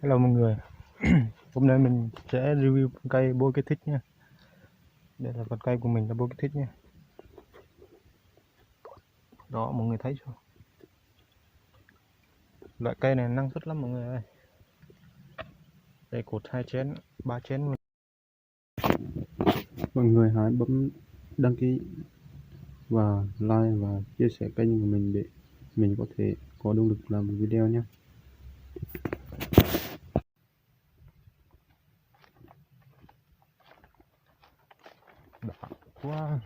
Hello mọi người. Hôm nay mình sẽ review con cây bôi cây thích nha. Đây là con cây của mình là bôi cây thích nha. Đó, mọi người thấy chưa? Loại cây này năng suất lắm mọi người ơi. Đây cột 2 chén, 3 chén. Mọi người hãy bấm đăng ký và like và chia sẻ kênh của mình để mình có thể có động lực làm video nhé. Wow.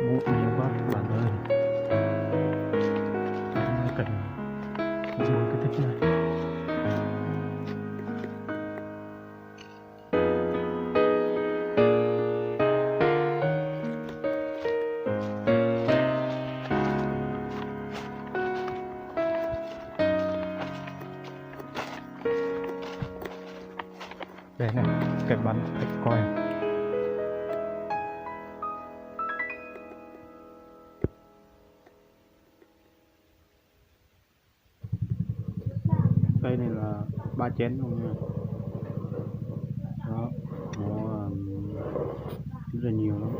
Bụi nhiều quá các bạn ơi. Đây là cảnh bôi cây thích này. Đây này, cây bắn cách coi. Cây này là 3 chén luôn nha. Đó, nó rất là nhiều lắm.